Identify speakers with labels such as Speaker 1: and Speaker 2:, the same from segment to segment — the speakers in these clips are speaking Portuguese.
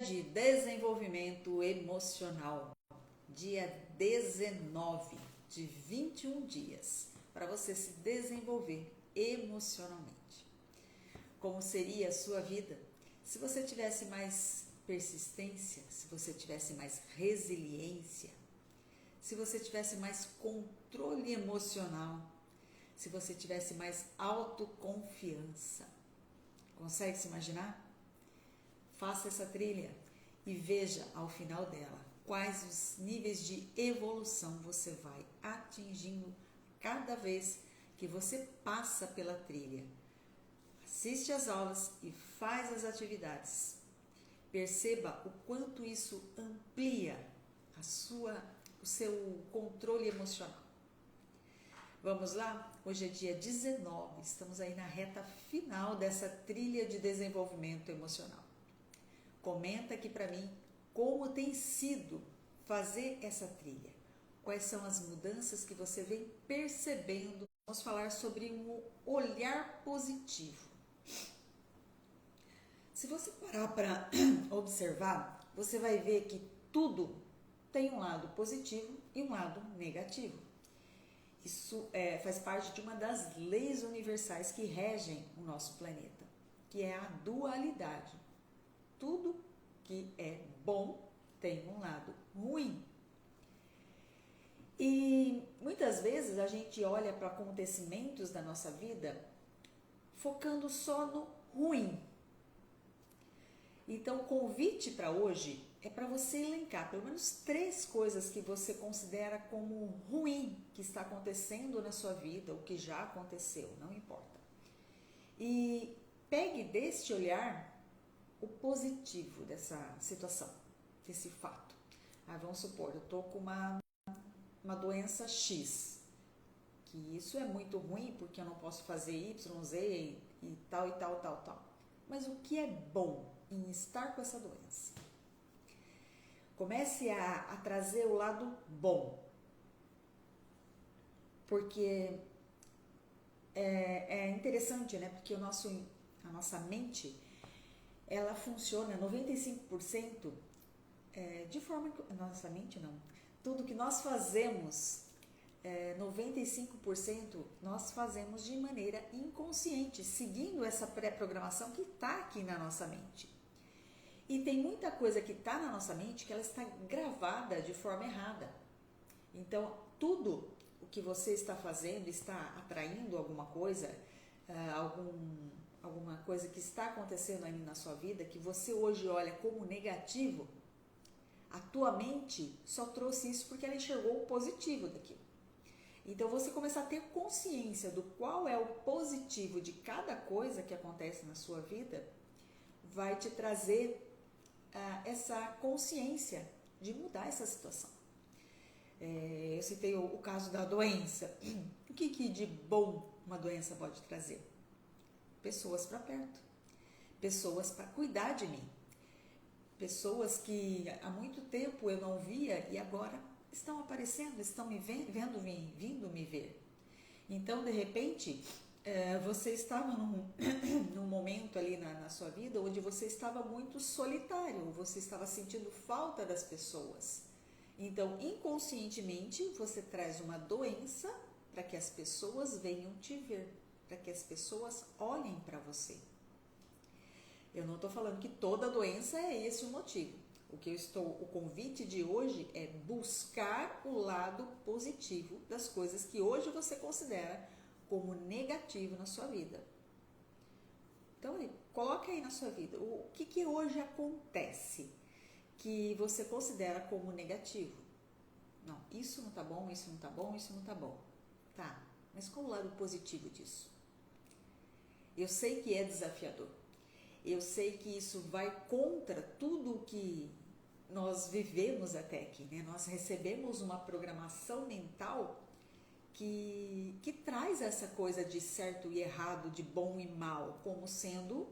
Speaker 1: de desenvolvimento emocional, dia 19 de 21 dias, para você se desenvolver emocionalmente. Como seria a sua vida se você tivesse mais persistência, se você tivesse mais resiliência, se você tivesse mais controle emocional, se você tivesse mais autoconfiança? Consegue se imaginar? Faça essa trilha e veja ao final dela quais os níveis de evolução você vai atingindo cada vez que você passa pela trilha. Assiste às aulas e faz as atividades. Perceba o quanto isso amplia o seu controle emocional. Vamos lá? Hoje é dia 19, estamos aí na reta final dessa trilha de desenvolvimento emocional. Comenta aqui para mim como tem sido fazer essa trilha. Quais são as mudanças que você vem percebendo? Vamos falar sobre um olhar positivo. Se você parar para observar, você vai ver que tudo tem um lado positivo e um lado negativo. Isso faz parte de uma das leis universais que regem o nosso planeta, que é a dualidade. Tudo que é bom tem um lado ruim. E muitas vezes a gente olha para acontecimentos da nossa vida focando só no ruim. Então, o convite para hoje é para você elencar pelo menos 3 coisas que você considera como ruim que está acontecendo na sua vida, ou que já aconteceu, não importa. E pegue deste olhar o positivo dessa situação, desse fato. Vamos supor, eu estou com uma doença X, que isso é muito ruim porque eu não posso fazer Y, Z e tal, e tal, tal, tal. Mas o que é bom em estar com essa doença? Comece a trazer o lado bom, porque é interessante, né? Porque a nossa mente, ela funciona 95% de forma que... Nossa mente não. Tudo que nós fazemos, 95% nós fazemos de maneira inconsciente, seguindo essa pré-programação que está aqui na nossa mente. E tem muita coisa que está na nossa mente que ela está gravada de forma errada. Então, tudo o que você está fazendo está atraindo alguma coisa, alguma coisa que está acontecendo aí na sua vida, que você hoje olha como negativo. A tua mente só trouxe isso porque ela enxergou o positivo daquilo. Então, você começar a ter consciência do qual é o positivo de cada coisa que acontece na sua vida, vai te trazer essa consciência de mudar essa situação. Eu citei o caso da doença. O que de bom uma doença pode trazer? Pessoas para perto, pessoas para cuidar de mim, pessoas que há muito tempo eu não via e agora estão aparecendo, estão me vindo me ver. Então, de repente, você estava num momento ali na sua vida onde você estava muito solitário, você estava sentindo falta das pessoas. Então, inconscientemente, você traz uma doença para que as pessoas venham te ver, para que as pessoas olhem para você. Eu não estou falando que toda doença é esse o motivo. O convite de hoje é buscar o lado positivo das coisas que hoje você considera como negativo na sua vida. Então, coloca aí na sua vida o que hoje acontece que você considera como negativo. Não, isso não tá bom, isso não tá bom, isso não tá bom. Tá, mas qual o lado positivo disso? Eu sei que é desafiador. Eu sei que isso vai contra tudo o que nós vivemos até aqui, né? Nós recebemos uma programação mental que traz essa coisa de certo e errado, de bom e mal, como sendo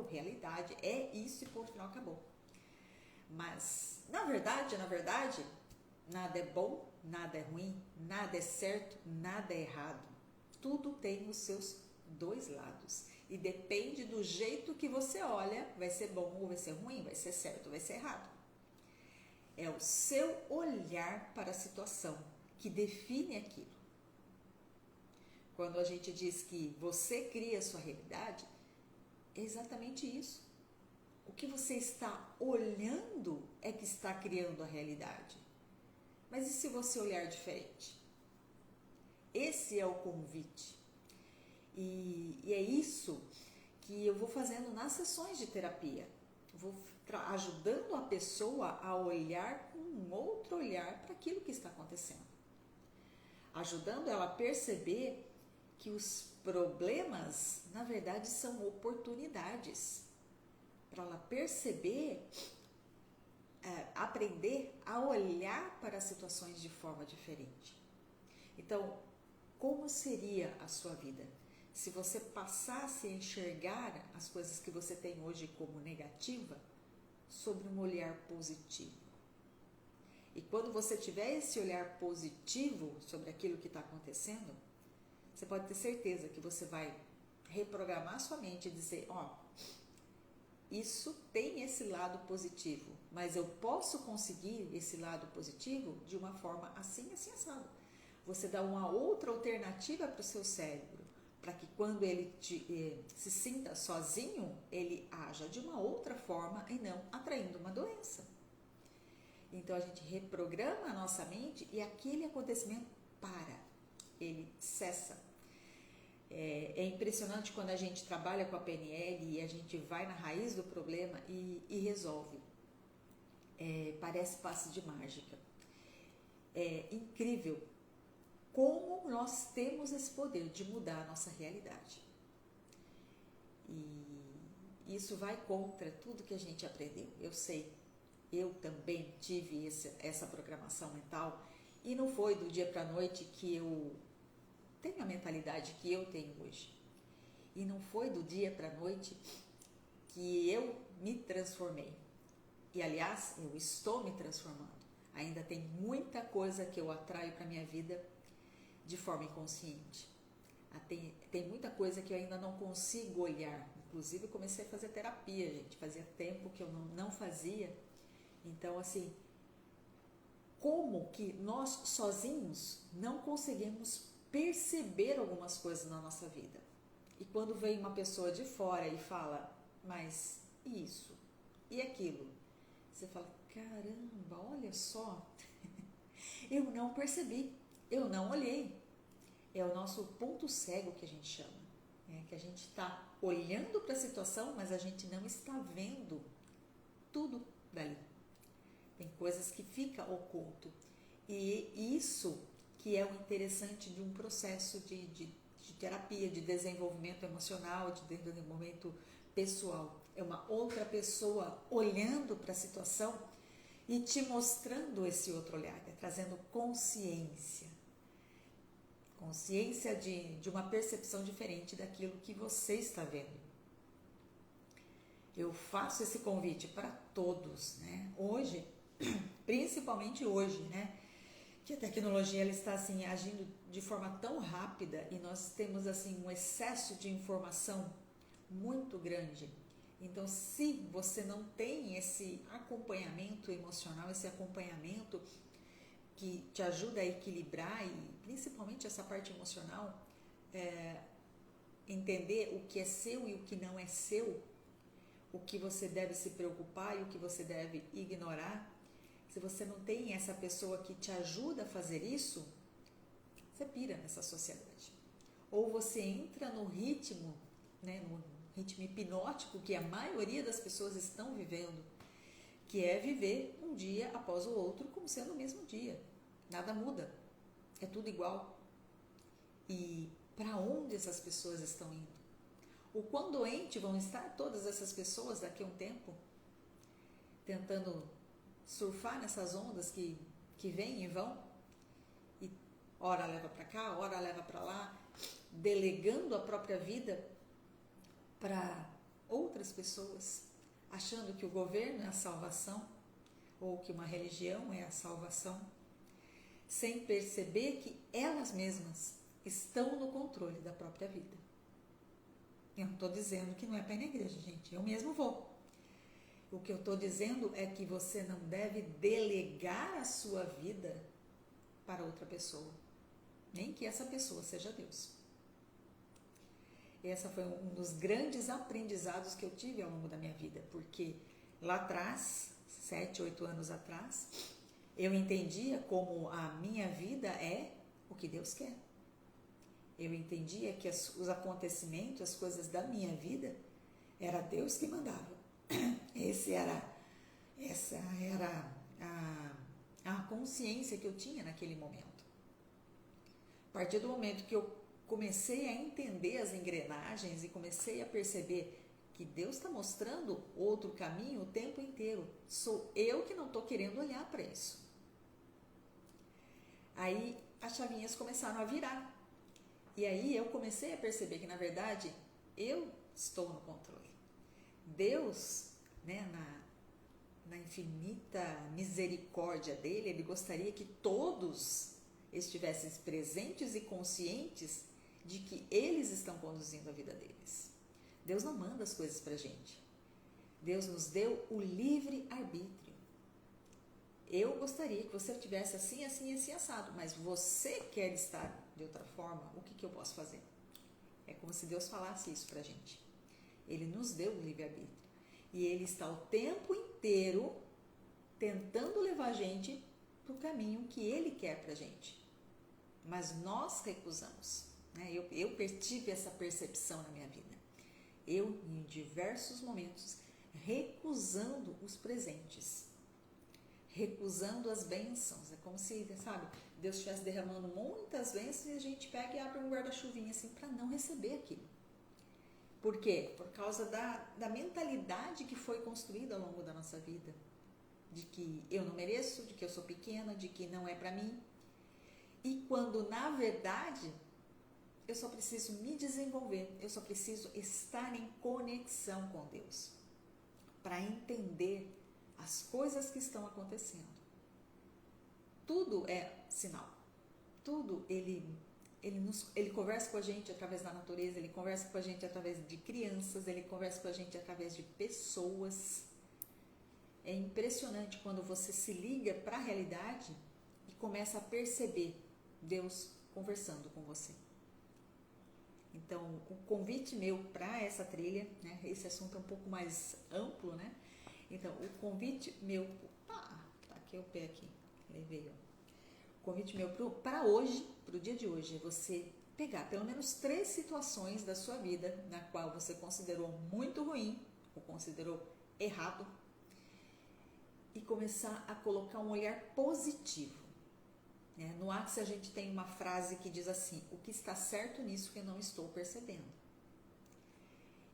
Speaker 1: realidade. É isso e ponto final, acabou. Mas, na verdade, nada é bom, nada é ruim, nada é certo, nada é errado. Tudo tem os seus 2 lados. E depende do jeito que você olha, vai ser bom ou vai ser ruim, vai ser certo ou vai ser errado. É o seu olhar para a situação que define aquilo. Quando a gente diz que você cria a sua realidade, é exatamente isso. O que você está olhando é que está criando a realidade. Mas e se você olhar diferente? Esse é o convite. E é isso que eu vou fazendo nas sessões de terapia. Vou ajudando a pessoa a olhar com um outro olhar para aquilo que está acontecendo. Ajudando ela a perceber que os problemas, na verdade, são oportunidades. Para ela perceber, aprender a olhar para as situações de forma diferente. Então, como seria a sua vida se você passasse a enxergar as coisas que você tem hoje como negativa sobre um olhar positivo? E quando você tiver esse olhar positivo sobre aquilo que está acontecendo, você pode ter certeza que você vai reprogramar sua mente e dizer, isso tem esse lado positivo, mas eu posso conseguir esse lado positivo de uma forma assim, assim, assado. Você dá uma outra alternativa para o seu cérebro, para que quando ele se sinta sozinho, ele haja de uma outra forma e não atraindo uma doença. Então a gente reprograma a nossa mente e aquele acontecimento para, ele cessa. É impressionante quando a gente trabalha com a PNL e a gente vai na raiz do problema e resolve. Parece passe de mágica. É incrível como nós temos esse poder de mudar a nossa realidade. E isso vai contra tudo que a gente aprendeu. Eu sei, eu também tive essa programação mental e não foi do dia para a noite que eu tenho a mentalidade que eu tenho hoje. E não foi do dia para a noite que eu me transformei. E, aliás, eu estou me transformando. Ainda tem muita coisa que eu atraio para a minha vida de forma inconsciente. Tem muita coisa que eu ainda não consigo olhar. Inclusive, eu comecei a fazer terapia, gente. Fazia tempo que eu não fazia. Então, assim, como que nós sozinhos não conseguimos perceber algumas coisas na nossa vida? E quando vem uma pessoa de fora e fala, mas isso e aquilo, você fala, caramba, olha só, eu não percebi, eu não olhei. É o nosso ponto cego que a gente chama, né? Que a gente está olhando para a situação, mas a gente não está vendo tudo dali. Tem coisas que ficam oculto. E isso que é o interessante de um processo de terapia, de desenvolvimento emocional, de desenvolvimento pessoal. É uma outra pessoa olhando para a situação e te mostrando esse outro olhar, trazendo consciência. Consciência de uma percepção diferente daquilo que você está vendo. Eu faço esse convite para todos, né? Hoje, principalmente hoje, né? Que a tecnologia ela está assim agindo de forma tão rápida e nós temos assim um excesso de informação muito grande. Então, se você não tem esse acompanhamento emocional, esse acompanhamento que te ajuda a equilibrar e principalmente essa parte emocional, entender o que é seu e o que não é seu, o que você deve se preocupar e o que você deve ignorar. Se você não tem essa pessoa que te ajuda a fazer isso, você pira nessa sociedade. Ou você entra no ritmo, né, no ritmo hipnótico que a maioria das pessoas estão vivendo, que é viver um dia após o outro como sendo o mesmo dia. Nada muda, é tudo igual. E para onde essas pessoas estão indo? O quão doente vão estar todas essas pessoas daqui a um tempo, tentando surfar nessas ondas que vêm e vão, e ora leva para cá, ora leva para lá, delegando a própria vida para outras pessoas, achando que o governo é a salvação ou que uma religião é a salvação, sem perceber que elas mesmas estão no controle da própria vida. Eu não estou dizendo que não é para ir na igreja, gente. Eu mesmo vou. O que eu estou dizendo é que você não deve delegar a sua vida para outra pessoa. Nem que essa pessoa seja Deus. Esse foi um dos grandes aprendizados que eu tive ao longo da minha vida. Porque lá atrás, 7, 8 anos atrás, eu entendia como a minha vida é o que Deus quer. Eu entendia que os acontecimentos, as coisas da minha vida, era Deus que mandava. Essa era a consciência que eu tinha naquele momento. A partir do momento que eu comecei a entender as engrenagens e comecei a perceber que Deus está mostrando outro caminho o tempo inteiro, sou eu que não estou querendo olhar para isso. Aí as chavinhas começaram a virar. E aí eu comecei a perceber que, na verdade, eu estou no controle. Deus, né, na infinita misericórdia dele, ele gostaria que todos estivessem presentes e conscientes de que eles estão conduzindo a vida deles. Deus não manda as coisas pra gente. Deus nos deu o livre arbítrio. Eu gostaria que você tivesse assim, assim, assim, assado, mas você quer estar de outra forma, o que eu posso fazer? É como se Deus falasse isso pra gente. Ele nos deu o livre-arbítrio. E Ele está o tempo inteiro tentando levar a gente para o caminho que Ele quer pra gente. Mas nós recusamos. Né? Eu tive essa percepção na minha vida. Eu, em diversos momentos, recusando os presentes. Recusando as bênçãos. É como se, sabe, Deus estivesse derramando muitas bênçãos e a gente pega e abre um guarda-chuvinha assim para não receber aquilo. Por quê? Por causa da mentalidade que foi construída ao longo da nossa vida. De que eu não mereço, de que eu sou pequena, de que não é para mim. E quando, na verdade, eu só preciso me desenvolver, eu só preciso estar em conexão com Deus para entender as coisas que estão acontecendo. Tudo é sinal. Tudo ele conversa com a gente através da natureza, ele conversa com a gente através de crianças, ele conversa com a gente através de pessoas. É impressionante quando você se liga para a realidade e começa a perceber Deus conversando com você. Então, o convite meu para essa trilha, né, esse assunto é um pouco mais amplo, né? Então, o convite meu... tá aqui o pé aqui, levei, ó. O convite meu para hoje, para o dia de hoje, é você pegar pelo menos 3 situações da sua vida na qual você considerou muito ruim, ou considerou errado, e começar a colocar um olhar positivo. No Axis a gente tem uma frase que diz assim: o que está certo nisso que eu não estou percebendo.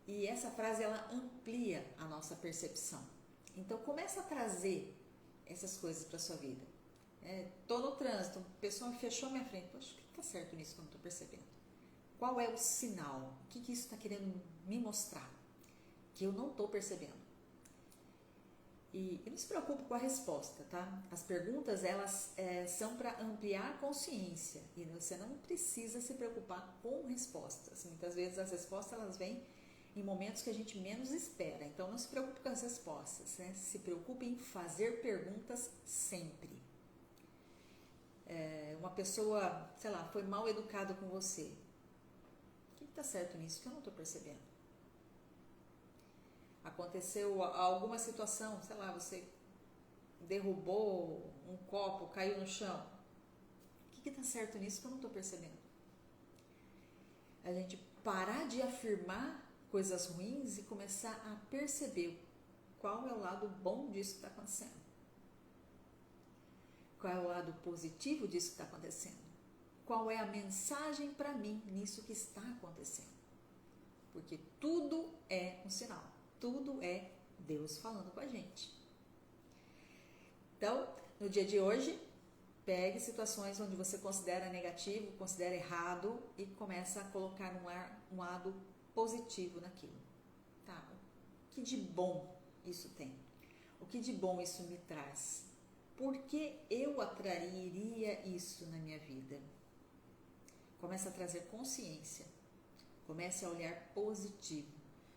Speaker 1: E essa frase ela amplia a nossa percepção. Então começa a trazer essas coisas para a sua vida. Tô no trânsito, a pessoa fechou a minha frente. Poxa, o que está certo nisso que eu não estou percebendo? Qual é o sinal? O que isso está querendo me mostrar? Que eu não estou percebendo. E não se preocupe com a resposta, tá? As perguntas, elas são para ampliar a consciência e você não precisa se preocupar com respostas. Muitas vezes as respostas, elas vêm em momentos que a gente menos espera. Então, não se preocupe com as respostas, né? Se preocupe em fazer perguntas sempre. Uma pessoa, sei lá, foi mal educada com você. O que está certo nisso que eu não estou percebendo? Aconteceu alguma situação, sei lá, você derrubou um copo, caiu no chão. O que está certo nisso que eu não estou percebendo? A gente parar de afirmar coisas ruins e começar a perceber qual é o lado bom disso que está acontecendo. Qual é o lado positivo disso que está acontecendo? Qual é a mensagem para mim nisso que está acontecendo? Porque tudo é um sinal. Tudo é Deus falando com a gente. Então, no dia de hoje, pegue situações onde você considera negativo, considera errado e começa a colocar um lado positivo naquilo. Tá? O que de bom isso tem? O que de bom isso me traz? Por que eu atrairia isso na minha vida? Começa a trazer consciência. Comece a olhar positivo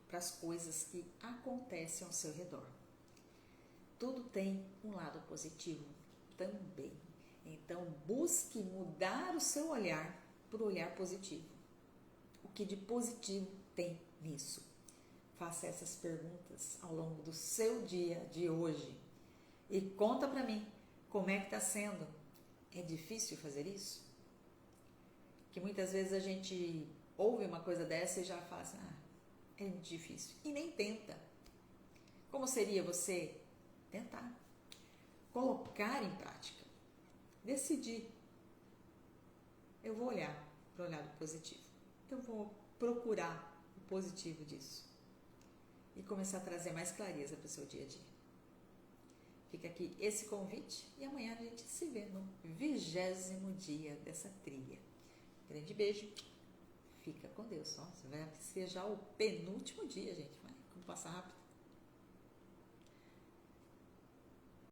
Speaker 1: para as coisas que acontecem ao seu redor. Tudo tem um lado positivo também. Então, busque mudar o seu olhar para o olhar positivo. O que de positivo tem nisso? Faça essas perguntas ao longo do seu dia de hoje e conta para mim como é que está sendo. É difícil fazer isso? Que muitas vezes a gente ouve uma coisa dessa e já fala assim, é muito difícil, e nem tenta. Como seria você tentar, colocar em prática, decidir, eu vou olhar para o lado positivo, eu vou procurar o positivo disso e começar a trazer mais clareza para o seu dia a dia. Fica aqui esse convite e amanhã a gente se vê no 20º dia dessa trilha. Grande beijo, fica com Deus. Nossa, vai ser já o penúltimo dia, gente, vai como passa rápido.